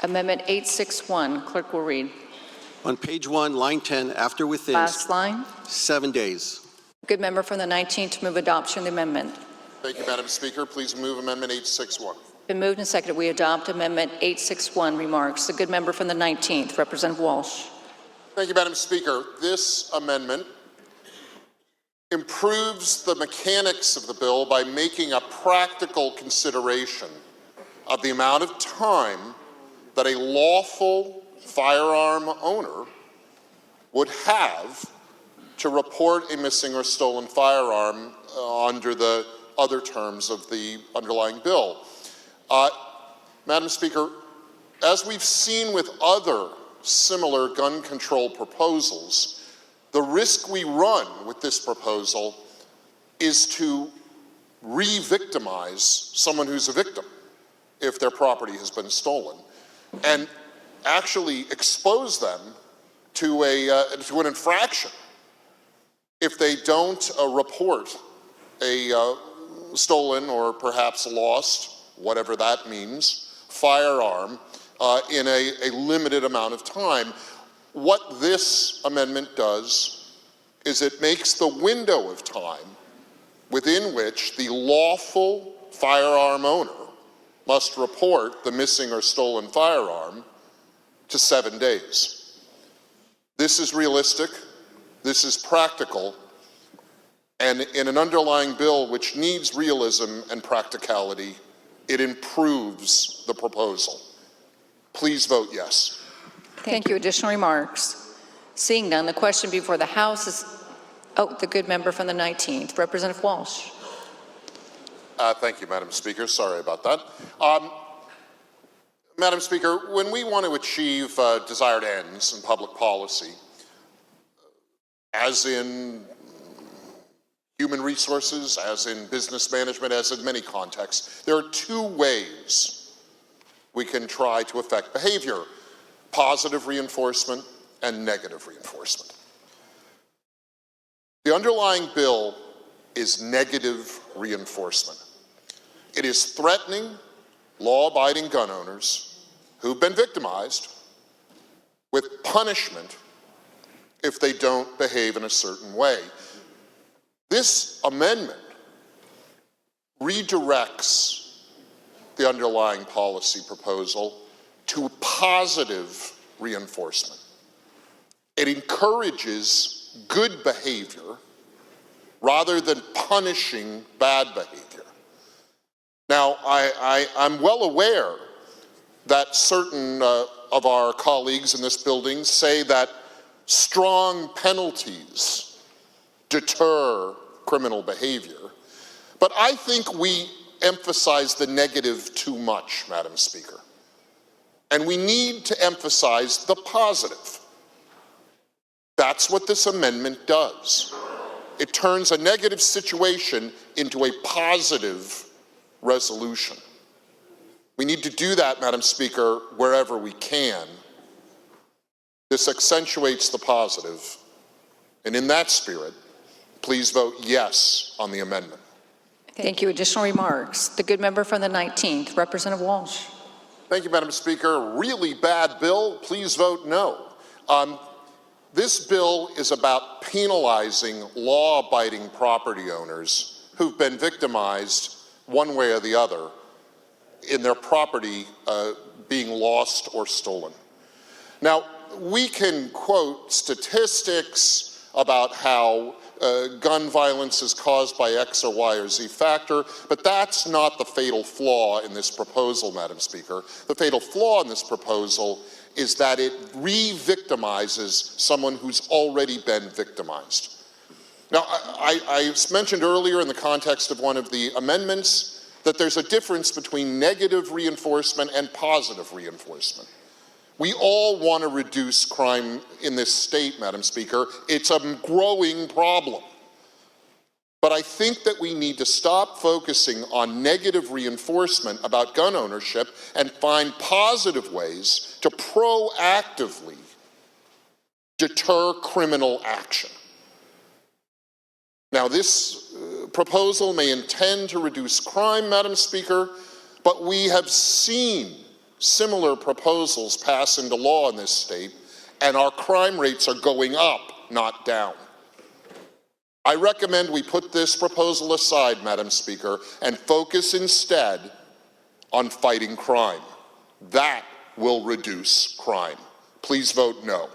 Amendment 861, clerk will read. On page 1, line 10, after within, Last line. 7 days. Good member from the 19th to move adoption of the amendment. Thank you, Madam Speaker. Please move Amendment 861. Been moved and seconded. We adopt Amendment 861. Remarks. The good member from the 19th, Representative Walsh. Thank you, Madam Speaker. This amendment improves the mechanics of the bill by making a practical consideration of the amount of time that a lawful firearm owner would have to report a missing or stolen firearm under the other terms of the underlying bill. Madam Speaker, as we've seen with other similar gun control proposals, the risk we run with this proposal is to re-victimize someone who's a victim if their property has been stolen, and actually expose them to an infraction if they don't report a stolen or perhaps lost, whatever that means, firearm in a limited amount of time. What this amendment does is it makes the window of time within which the lawful firearm owner must report the missing or stolen firearm to 7 days. This is realistic, this is practical, and in an underlying bill which needs realism and practicality, it improves the proposal. Please vote yes. Thank you. Additional remarks? Seeing none, the question before the House is, the good member from the 19th, Representative Walsh. Thank you, Madam Speaker. Sorry about that. Madam Speaker, when we want to achieve desired ends in public policy, as in human resources, as in business management, as in many contexts, there are two ways we can try to affect behavior: positive reinforcement and negative reinforcement. The underlying bill is negative reinforcement. It is threatening law-abiding gun owners who've been victimized with punishment if they don't behave in a certain way. This amendment redirects the underlying policy proposal to positive reinforcement. It encourages good behavior rather than punishing bad behavior. Now, I'm well aware that certain of our colleagues in this building say that strong penalties deter criminal behavior, but I think we emphasize the negative too much, Madam Speaker. And we need to emphasize the positive. That's what this amendment does. It turns a negative situation into a positive resolution. We need to do that, Madam Speaker, wherever we can. This accentuates the positive. And in that spirit, please vote yes on the amendment. Thank you. Additional remarks? The good member from the 19th, Representative Walsh. Thank you, Madam Speaker. Really bad bill. Please vote no. This bill is about penalizing law-abiding property owners who've been victimized one way or the other in their property being lost or stolen. Now, we can quote statistics about how gun violence is caused by X or Y or Z factor, but that's not the fatal flaw in this proposal, Madam Speaker. The fatal flaw in this proposal is that it re-victimizes someone who's already been victimized. Now, I mentioned earlier in the context of one of the amendments that there's a difference between negative reinforcement and positive reinforcement. We all want to reduce crime in this state, Madam Speaker. It's a growing problem. But I think that we need to stop focusing on negative reinforcement about gun ownership and find positive ways to proactively deter criminal action. Now, this proposal may intend to reduce crime, Madam Speaker, but we have seen similar proposals pass into law in this state, and our crime rates are going up, not down. I recommend we put this proposal aside, Madam Speaker, and focus instead on fighting crime. That will reduce crime. Please vote no.